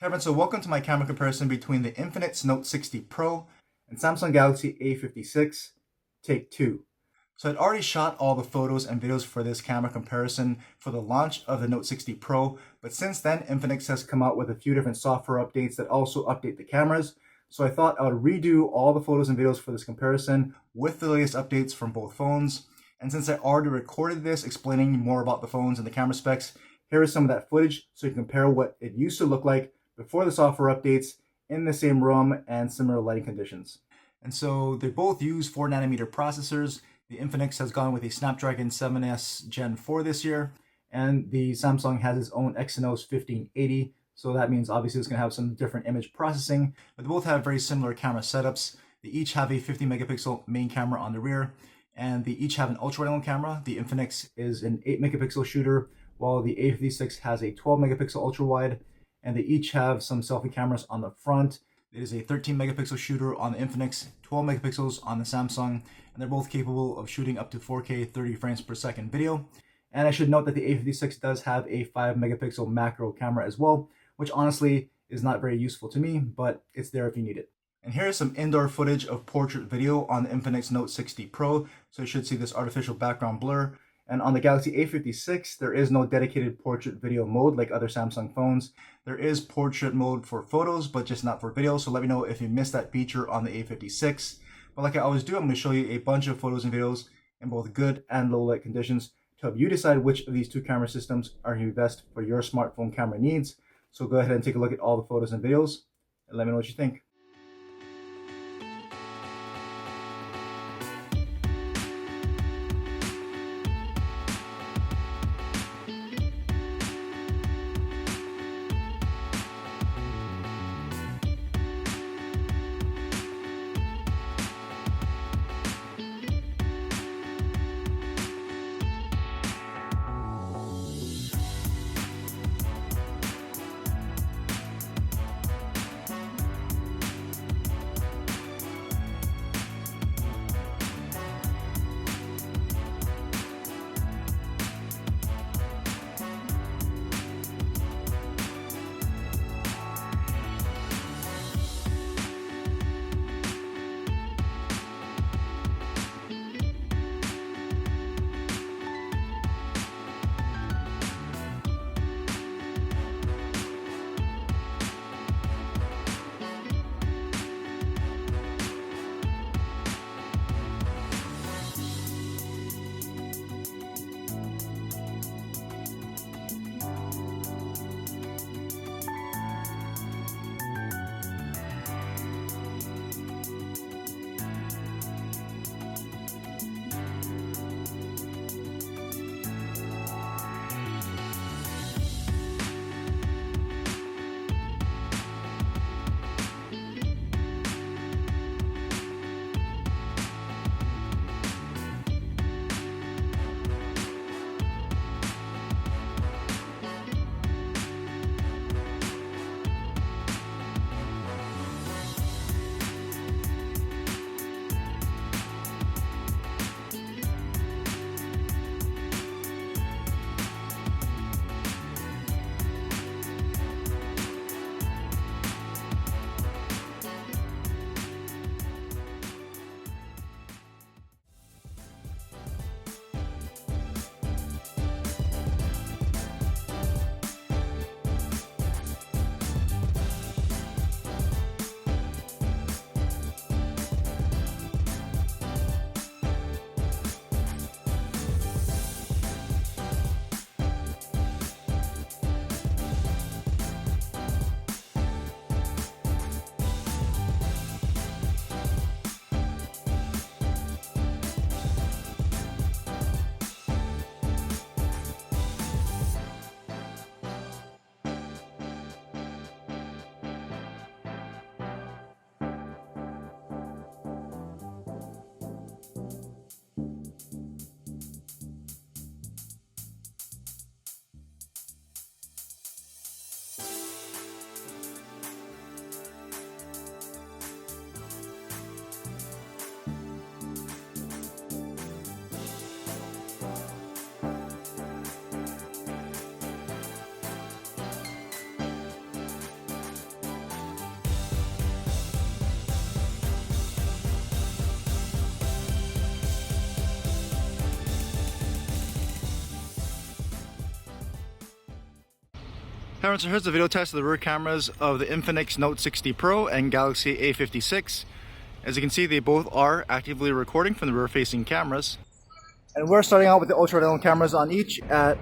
Hey everyone, so welcome to my camera comparison between the Infinix Note 60 Pro and Samsung Galaxy A56 Take 2. So I'd already shot all the photos and videos for this camera comparison for the launch of the Note 60 Pro, but since then Infinix has come out with a few different software updates that also update the cameras. So I thought I would redo all the photos and videos for this comparison with the latest updates from both phones. And since I already recorded this explaining more about the phones and the camera specs, here is some of that footage so you can compare what it used to look like before the software updates in the same room and similar lighting conditions. And so they both use 4nm processors. The Infinix has gone with a Snapdragon 7S Gen 4 this year, and the Samsung has its own Exynos 1580. So that means obviously it's going to have some different image processing, but they both have very similar camera setups. They each have a 50 megapixel main camera on the rear, and they each have an ultra wide angle camera. The Infinix is an 8 megapixel shooter, while the A56 has a 12 megapixel ultra wide. And they each have some selfie cameras on the front. It is a 13 megapixel shooter on the Infinix, 12 megapixels on the Samsung, and they're both capable of shooting up to 4K 30 frames per second video. And I should note that the A56 does have a 5 megapixel macro camera as well, which honestly is not very useful to me, but it's there if you need it. And here's some indoor footage of portrait video on the Infinix Note 60 Pro, so you should see this artificial background blur. And on the Galaxy A56, there is no dedicated portrait video mode like other Samsung phones. There is portrait mode for photos, but just not for video. So let me know if you missed that feature on the A56. But like I always do, I'm going to show you a bunch of photos and videos in both good and low light conditions to help you decide which of these two camera systems are going to be best for your smartphone camera needs. So go ahead and take a look at all the photos and videos and let me know what you think. Alright, so here's the video test of the rear cameras of the Infinix Note 60 Pro and Galaxy A56. As you can see, they both are actively recording from the rear-facing cameras. And we're starting out with the ultra-wide-angle cameras on each at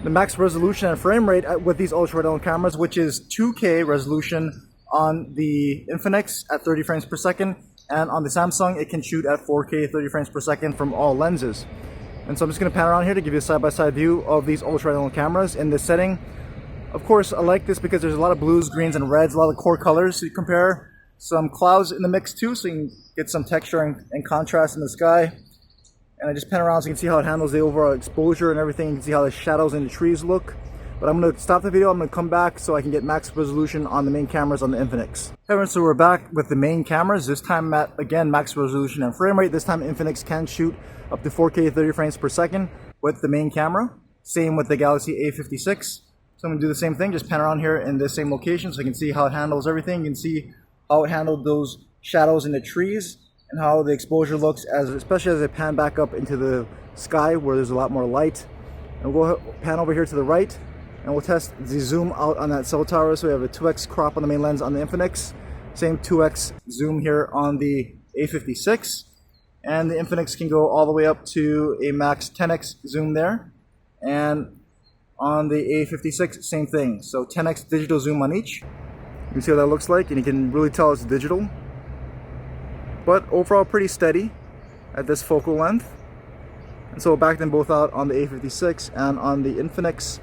the max resolution and frame rate with these ultra-wide-angle cameras, which is 2K resolution on the Infinix at 30 frames per second, and on the Samsung it can shoot at 4K 30 frames per second from all lenses. And so I'm just going to pan around here to give you a side-by-side view of these ultra-wide-angle cameras in this setting. Of course, I like this because there's a lot of blues, greens, and reds, a lot of core colors to compare. Some clouds in the mix too, so you can get some texture and contrast in the sky. And I just pan around so you can see how it handles the overall exposure and everything. You can see how the shadows in the trees look. But I'm going to stop the video, I'm going to come back so I can get max resolution on the main cameras on the Infinix. Hey, so we're back with the main cameras, this time at, again, max resolution and frame rate. This time Infinix can shoot up to 4K 30 frames per second with the main camera. Same with the Galaxy A56. So I'm going to do the same thing, just pan around here in this same location so you can see how it handles everything. You can see how it handled those shadows in the trees and how the exposure looks, especially as I pan back up into the sky where there's a lot more light. And we'll pan over here to the right and we'll test the zoom out on that cell tower. So we have a 2x crop on the main lens on the Infinix, same 2x zoom here on the A56, and the Infinix can go all the way up to a max 10x zoom there. And on the A56, same thing. So 10x digital zoom on each. You can see what that looks like, and you can really tell it's digital. But overall pretty steady at this focal length. And so we'll back them both out on the A56 and on the Infinix.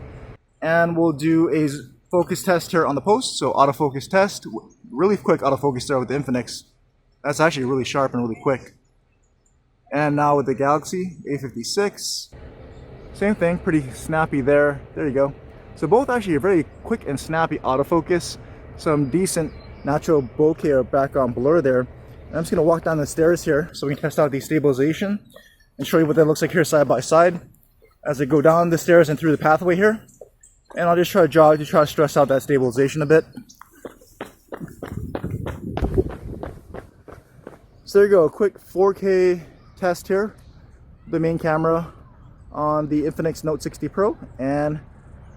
And we'll do a focus test here on the post. So autofocus test, really quick autofocus there with the Infinix. That's actually really sharp and really quick. And now with the Galaxy A56. Same thing, pretty snappy there. There you go. So both actually are very quick and snappy autofocus. Some decent natural bokeh or background blur there. And I'm just going to walk down the stairs here so we can test out the stabilization and show you what that looks like here side by side as I go down the stairs and through the pathway here. And I'll just try to jog to try to stress out that stabilization a bit. So there you go, a quick 4K test here. The main camera on the Infinix Note 60 Pro and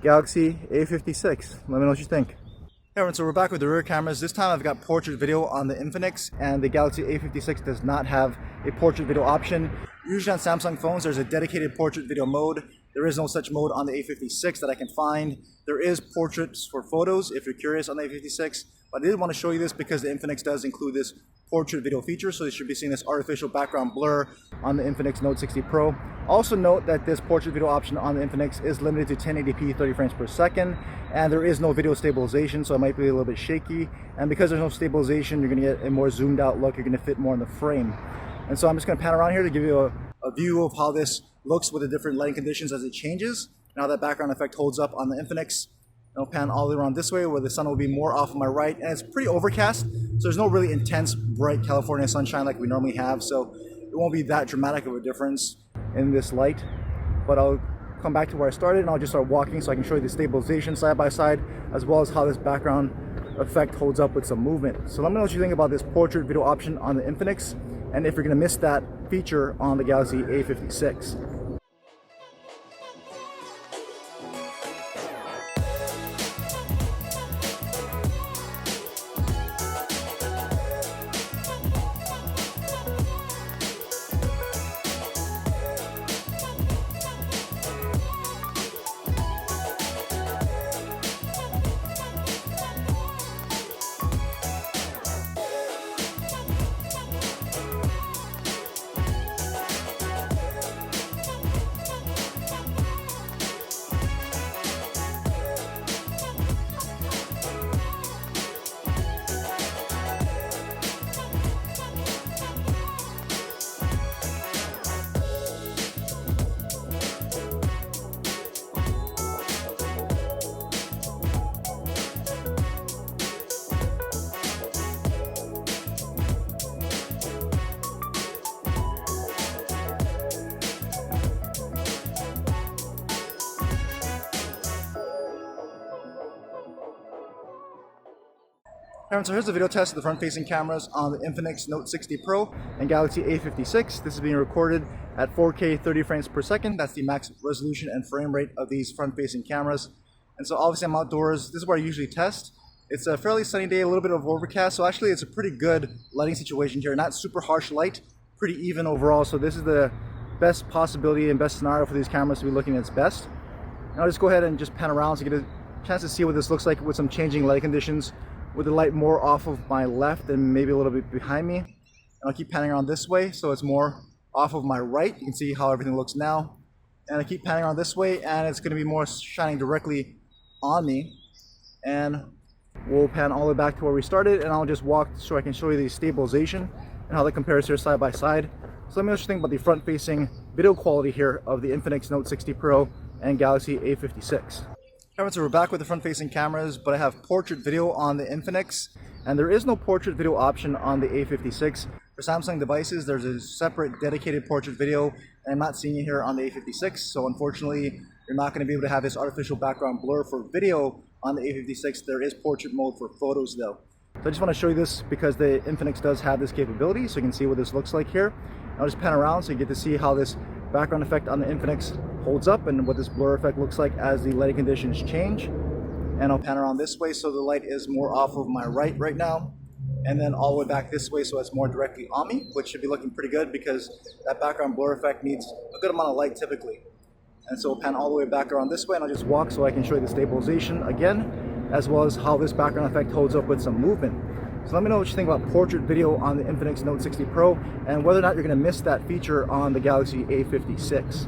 Galaxy A56. Let me know what you think. Hey everyone, so we're back with the rear cameras. This time I've got portrait video on the Infinix, and the Galaxy A56 does not have a portrait video option. Usually on Samsung phones there's a dedicated portrait video mode. There is no such mode on the A56 that I can find. There is portraits for photos if you're curious on the A56, but I did want to show you this because the Infinix does include this portrait video feature, so you should be seeing this artificial background blur on the Infinix Note 60 Pro. Also note that this portrait video option on the Infinix is limited to 1080p 30 frames per second, and there is no video stabilization, so it might be a little bit shaky. And because there's no stabilization, you're going to get a more zoomed out look, you're going to fit more in the frame. And so I'm just going to pan around here to give you a view of how this looks with the different lighting conditions as it changes, and how that background effect holds up on the Infinix. I'll pan all the way around this way where the sun will be more off of my right, and it's pretty overcast, so there's no really intense bright California sunshine like we normally have, so it won't be that dramatic of a difference in this light. But I'll come back to where I started and I'll just start walking so I can show you the stabilization side by side, as well as how this background effect holds up with some movement. So let me know what you think about this portrait video option on the Infinix, and if you're going to miss that feature on the Galaxy A56. So here's the video test of the front-facing cameras on the Infinix Note 60 Pro and Galaxy A56. This is being recorded at 4K 30 frames per second. That's the max resolution and frame rate of these front-facing cameras. And so obviously I'm outdoors. This is where I usually test. It's a fairly sunny day, a little bit of overcast, so actually it's a pretty good lighting situation here. Not super harsh light, pretty even overall. So this is the best possibility and best scenario for these cameras to be looking at its best. And I'll just go ahead and just pan around so you get a chance to see what this looks like with some changing light conditions, with the light more off of my left and maybe a little bit behind me. And I'll keep panning around this way so it's more off of my right. You can see how everything looks now. And I keep panning around this way and it's going to be more shining directly on me. And we'll pan all the way back to where we started, and I'll just walk so I can show you the stabilization and how that compares here side by side. So let me know what you think about the front-facing video quality here of the Infinix Note 60 Pro and Galaxy A56. Alright, so we're back with the front-facing cameras, but I have portrait video on the Infinix, and there is no portrait video option on the A56. For Samsung devices, there's a separate dedicated portrait video, and I'm not seeing it here on the A56, so unfortunately, you're not going to be able to have this artificial background blur for video on the A56. There is portrait mode for photos though. So I just want to show you this because the Infinix does have this capability, so you can see what this looks like here. I'll just pan around so you get to see how this background effect on the Infinix holds up and what this blur effect looks like as the lighting conditions change. And I'll pan around this way so the light is more off of my right now. And then all the way back this way so it's more directly on me, which should be looking pretty good because that background blur effect needs a good amount of light typically. And so we'll pan all the way back around this way, and I'll just walk so I can show you the stabilization again, as well as how this background effect holds up with some movement. So let me know what you think about portrait video on the Infinix Note 60 Pro, and whether or not you're going to miss that feature on the Galaxy A56.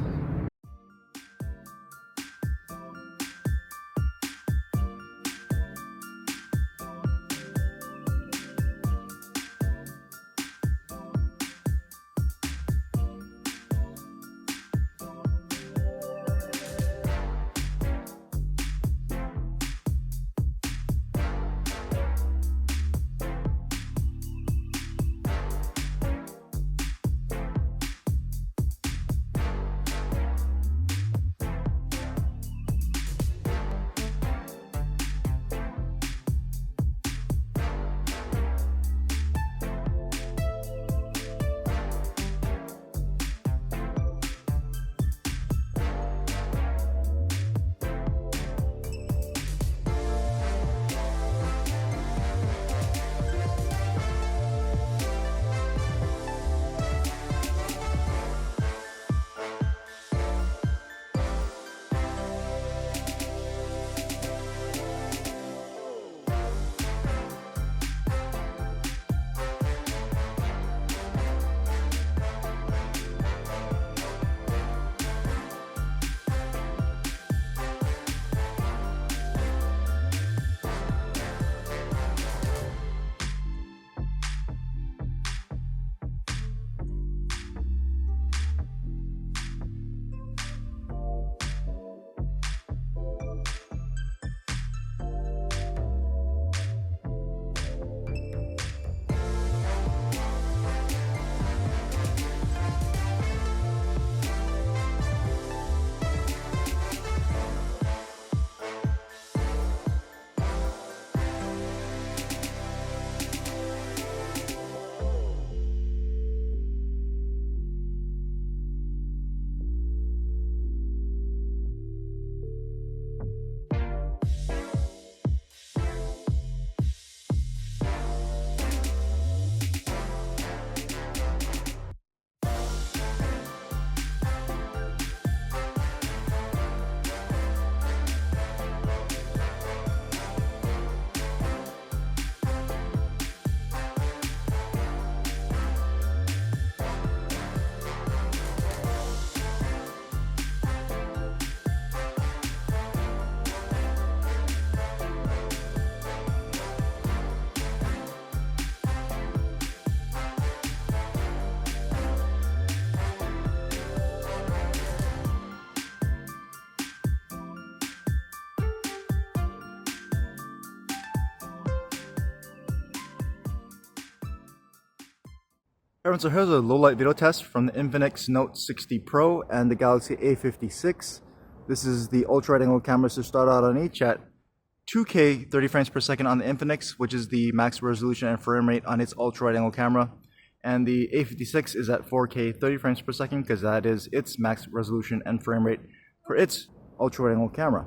Everyone, so here's a low light video test from the Infinix Note 60 Pro and the Galaxy A56. This is the ultra wide angle camera to start out on each at 2K 30 frames per second on the Infinix, which is the max resolution and frame rate on its ultra wide angle camera. And the A56 is at 4K 30 frames per second because that is its max resolution and frame rate for its ultra wide angle camera.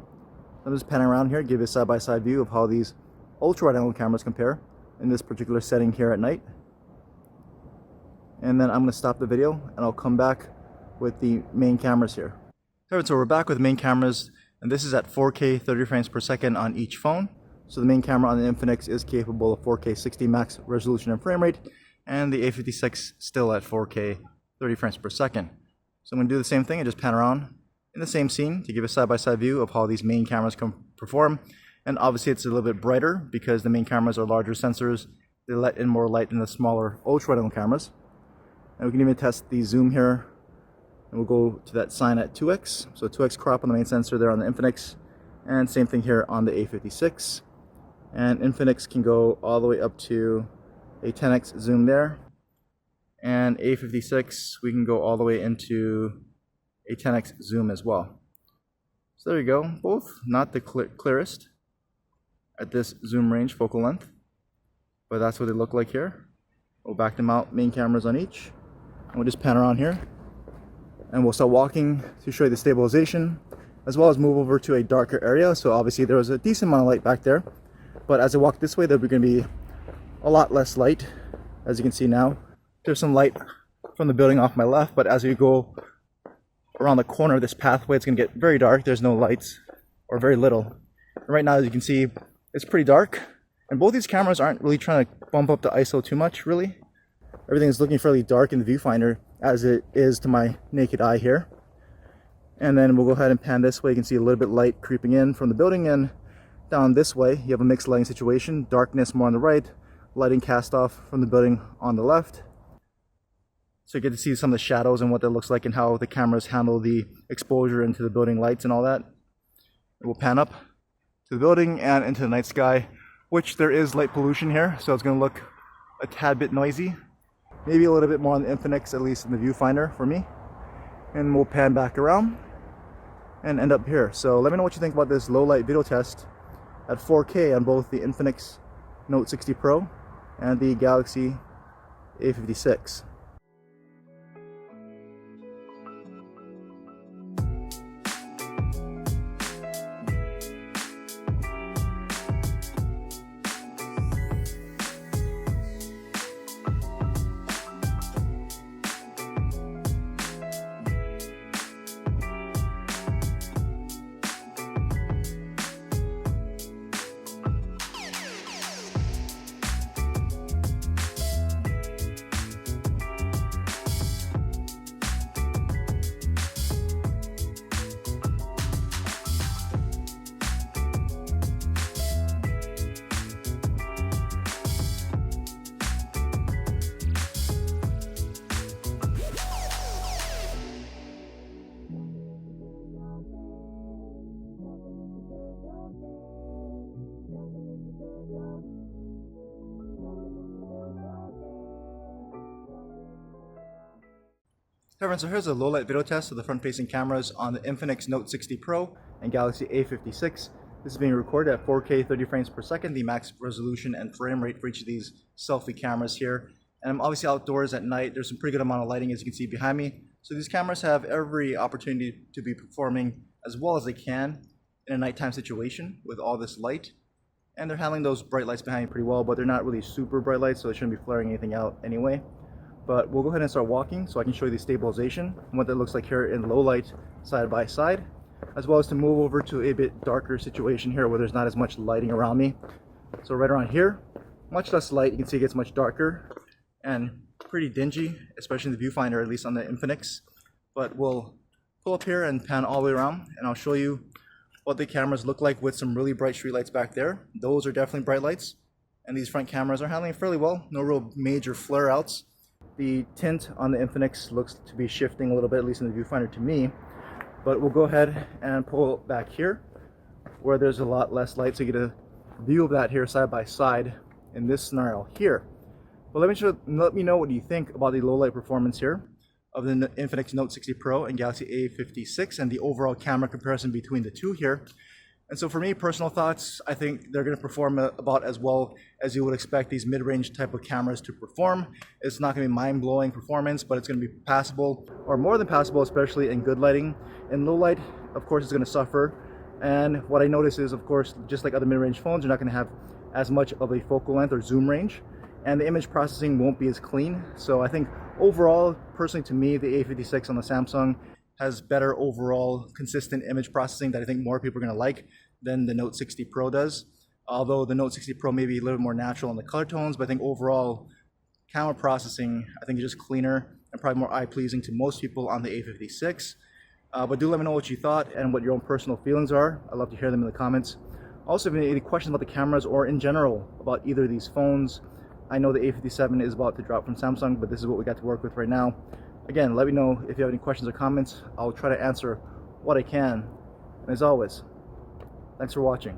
I'm just panning around here, give you a side-by-side view of how these ultra-wide angle cameras compare in this particular setting here at night. And then I'm going to stop the video and I'll come back with the main cameras here. Alright, so we're back with main cameras, and this is at 4K 30 frames per second on each phone. So the main camera on the Infinix is capable of 4K 60 max resolution and frame rate, and the A56 still at 4K 30 frames per second. So I'm going to do the same thing and just pan around in the same scene to give a side-by-side view of how these main cameras can perform. And obviously it's a little bit brighter because the main cameras are larger sensors. They let in more light than the smaller ultra-wide angle cameras. And we can even test the zoom here. And we'll go to that sign at 2x. So 2x crop on the main sensor there on the Infinix. And same thing here on the A56. And Infinix can go all the way up to a 10x zoom there. And A56, we can go all the way into a 10x zoom as well. So there you go. Both not the clearest at this zoom range focal length, but that's what they look like here. We'll back them out, main cameras on each. And we'll just pan around here. And we'll start walking to show you the stabilization, as well as move over to a darker area. So obviously there was a decent amount of light back there, but as I walk this way, there's going to be a lot less light. As you can see now, there's some light from the building off my left, but as we go around the corner of this pathway, it's going to get very dark. There's no lights, or very little. And right now, as you can see, it's pretty dark. And both these cameras aren't really trying to bump up the ISO too much, really. Everything is looking fairly dark in the viewfinder, as it is to my naked eye here. And then we'll go ahead and pan this way. You can see a little bit light creeping in from the building, and down this way you have a mixed lighting situation. Darkness more on the right, lighting cast off from the building on the left. So you get to see some of the shadows and what that looks like and how the cameras handle the exposure into the building lights and all that. And we'll pan up to the building and into the night sky, which there is light pollution here, so it's going to look a tad bit noisy. Maybe a little bit more on the Infinix, at least in the viewfinder for me. And we'll pan back around and end up here. So let me know what you think about this low light video test at 4K on both the Infinix Note 60 Pro and the Galaxy A56. Hey everyone, so here's a low light video test of the front facing cameras on the Infinix Note 60 Pro and Galaxy A56. This is being recorded at 4K 30 frames per second, the max resolution and frame rate for each of these selfie cameras here. And I'm obviously outdoors at night. There's some pretty good amount of lighting, as you can see behind me. So these cameras have every opportunity to be performing as well as they can in a nighttime situation with all this light. And they're handling those bright lights behind me pretty well, but they're not really super bright lights, so it shouldn't be flaring anything out anyway. But we'll go ahead and start walking so I can show you the stabilization and what that looks like here in low light side by side, as well as to move over to a bit darker situation here where there's not as much lighting around me. So right around here, much less light. You can see it gets much darker and pretty dingy, especially in the viewfinder, at least on the Infinix. But we'll pull up here and pan all the way around, and I'll show you what the cameras look like with some really bright street lights back there. Those are definitely bright lights, and these front cameras are handling fairly well. No real major flare outs. The tint on the Infinix looks to be shifting a little bit, at least in the viewfinder to me. But we'll go ahead and pull back here where there's a lot less light, so you get a view of that here side by side in this scenario here. But let me know what you think about the low light performance here of the Infinix Note 60 Pro and Galaxy A56 and the overall camera comparison between the two here. And so for me, personal thoughts, I think they're going to perform about as well as you would expect these mid-range type of cameras to perform. It's not going to be mind-blowing performance, but it's going to be passable, or more than passable, especially in good lighting. In low light, of course, it's going to suffer And what I noticed is, of course, just like other mid-range phones, you're not going to have as much of a focal length or zoom range, and the image processing won't be as clean. So I think overall, personally to me, the A56 on the Samsung has better overall consistent image processing that I think more people are going to like than the Note 60 Pro does. Although the Note 60 Pro may be a little more natural in the color tones, but I think overall camera processing, I think, is just cleaner and probably more eye-pleasing to most people on the A56. But do let me know what you thought and what your own personal feelings are. I'd love to hear them in the comments. Also, if you have any questions about the cameras or in general about either of these phones, I know the A57 is about to drop from Samsung, but this is what we got to work with right now. Again, let me know if you have any questions or comments. I'll try to answer what I can. And as always, thanks for watching.